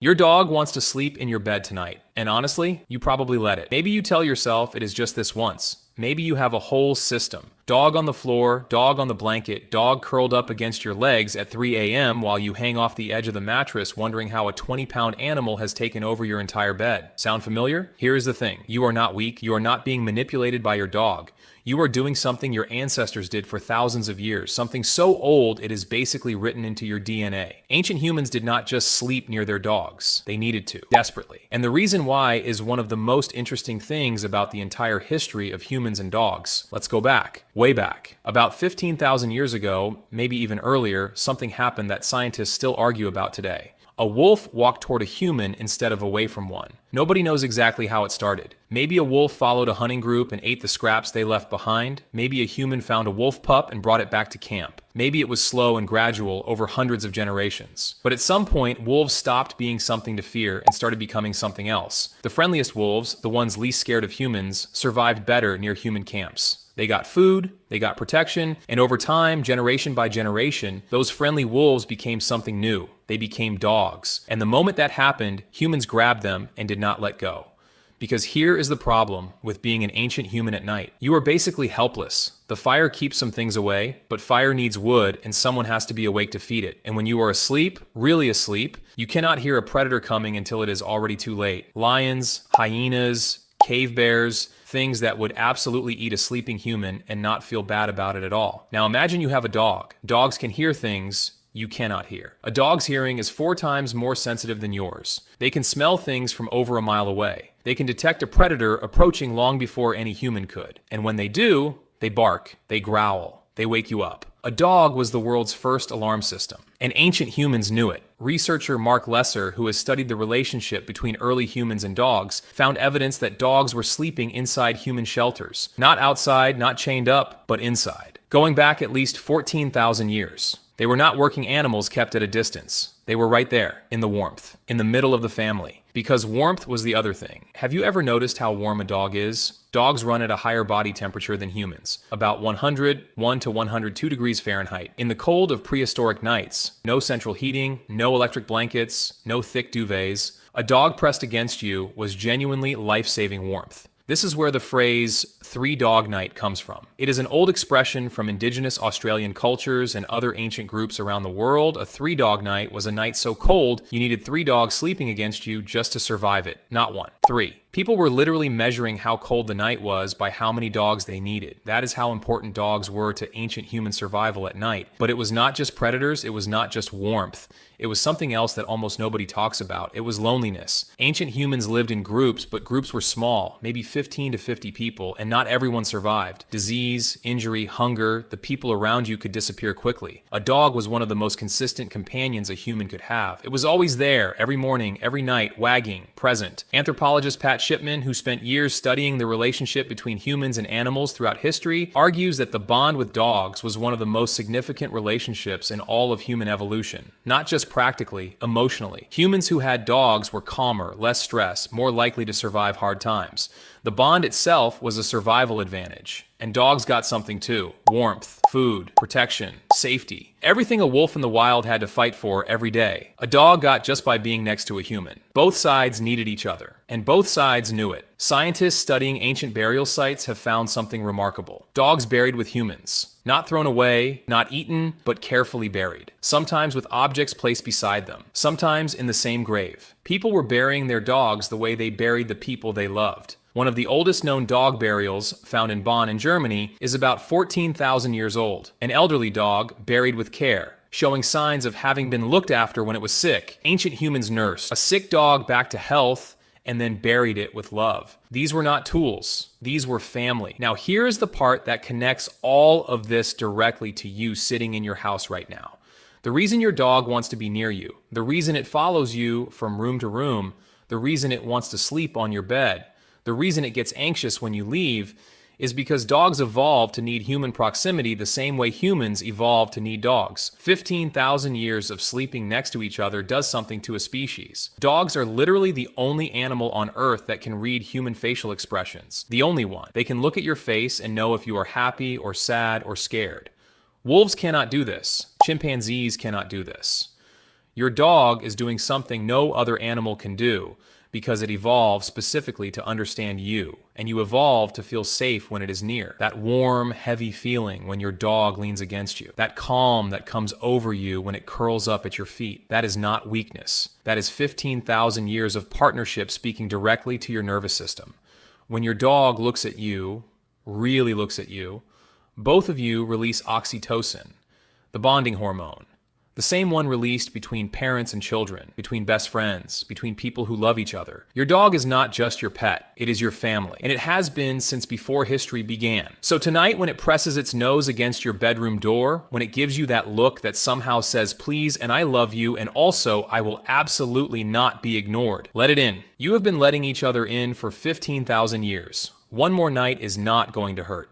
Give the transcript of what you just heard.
Your dog wants to sleep in your bed tonight, and honestly, you probably let it. Maybe you tell yourself it is just this once. Maybe you have a whole system. Dog on the floor, dog on the blanket, dog curled up against your legs at 3 a.m. while you hang off the edge of the mattress wondering how a 20-pound animal has taken over your entire bed. Sound familiar? Here is the thing. You are not weak. You are not being manipulated by your dog. You are doing something your ancestors did for thousands of years, something so old it is basically written into your DNA. Ancient humans did not just sleep near their dogs. They needed to, desperately. And the reason why is one of the most interesting things about the entire history of humans and dogs. Let's go back, way back. About 15,000 years ago, maybe even earlier, something happened that scientists still argue about today. A wolf walked toward a human instead of away from one. Nobody knows exactly how it started. Maybe a wolf followed a hunting group and ate the scraps they left behind. Maybe a human found a wolf pup and brought it back to camp. Maybe it was slow and gradual over hundreds of generations. But at some point, wolves stopped being something to fear and started becoming something else. The friendliest wolves, the ones least scared of humans, survived better near human camps. They got food, they got protection, and over time, generation by generation, those friendly wolves became something new. They became dogs. And the moment that happened, humans grabbed them and did not let go. Because here is the problem with being an ancient human at night. You are basically helpless. The fire keeps some things away, but fire needs wood and someone has to be awake to feed it. And when you are asleep, really asleep, you cannot hear a predator coming until it is already too late. Lions, hyenas, cave bears, things that would absolutely eat a sleeping human and not feel bad about it at all. Now imagine you have a dog. Dogs can hear things you cannot hear. A dog's hearing is 4 times more sensitive than yours. They can smell things from over a mile away. They can detect a predator approaching long before any human could. And when they do, they bark, they growl, they wake you up. A dog was the world's first alarm system, and ancient humans knew it. Researcher Mark Lesser, who has studied the relationship between early humans and dogs, found evidence that dogs were sleeping inside human shelters. Not outside, not chained up, but inside. Going back at least 14,000 years. They were not working animals kept at a distance. They were right there, in the warmth, in the middle of the family. Because warmth was the other thing. Have you ever noticed how warm a dog is? Dogs run at a higher body temperature than humans, about 101 to 102 degrees Fahrenheit. In the cold of prehistoric nights, no central heating, no electric blankets, no thick duvets, a dog pressed against you was genuinely life-saving warmth. This is where the phrase 3-dog night comes from. It is an old expression from indigenous Australian cultures and other ancient groups around the world. A 3-dog night was a night so cold you needed 3 dogs sleeping against you just to survive it. Not 1, 3. People were literally measuring how cold the night was by how many dogs they needed. That is how important dogs were to ancient human survival at night. But it was not just predators, it was not just warmth. It was something else that almost nobody talks about. It was loneliness. Ancient humans lived in groups, but groups were small, maybe 15 to 50 people, and not everyone survived. Disease, injury, hunger, the people around you could disappear quickly. A dog was one of the most consistent companions a human could have. It was always there, every morning, every night, wagging, present. Anthropologist Pat Shipman, who spent years studying the relationship between humans and animals throughout history, argues that the bond with dogs was one of the most significant relationships in all of human evolution. Not just practically, emotionally. Humans who had dogs were calmer, less stressed, more likely to survive hard times. The bond itself was a survival advantage. And dogs got something too. Warmth, food, protection, safety. Everything a wolf in the wild had to fight for every day. A dog got just by being next to a human. Both sides needed each other, and both sides knew it. Scientists studying ancient burial sites have found something remarkable. Dogs buried with humans. Not thrown away, not eaten, but carefully buried. Sometimes with objects placed beside them. Sometimes in the same grave. People were burying their dogs the way they buried the people they loved. One of the oldest known dog burials, found in Bonn in Germany, is about 14,000 years old. An elderly dog buried with care, showing signs of having been looked after when it was sick. Ancient humans nursed a sick dog back to health and then buried it with love. These were not tools. These were family. Now here is the part that connects all of this directly to you sitting in your house right now. The reason your dog wants to be near you, the reason it follows you from room to room, the reason it wants to sleep on your bed, the reason it gets anxious when you leave is because dogs evolved to need human proximity the same way humans evolved to need dogs. 15,000 years of sleeping next to each other does something to a species. Dogs are literally the only animal on Earth that can read human facial expressions. The only one. They can look at your face and know if you are happy or sad or scared. Wolves cannot do this. Chimpanzees cannot do this. Your dog is doing something no other animal can do because it evolved specifically to understand you, and you evolve to feel safe when it is near. That warm, heavy feeling when your dog leans against you. That calm that comes over you when it curls up at your feet. That is not weakness. That is 15,000 years of partnership speaking directly to your nervous system. When your dog looks at you, really looks at you, both of you release oxytocin, the bonding hormone. The same one released between parents and children, between best friends, between people who love each other. Your dog is not just your pet, it is your family, and it has been since before history began. So tonight, when it presses its nose against your bedroom door, when it gives you that look that somehow says please and I love you, and also I will absolutely not be ignored, let it in. You have been letting each other in for 15,000 years. One more night is not going to hurt.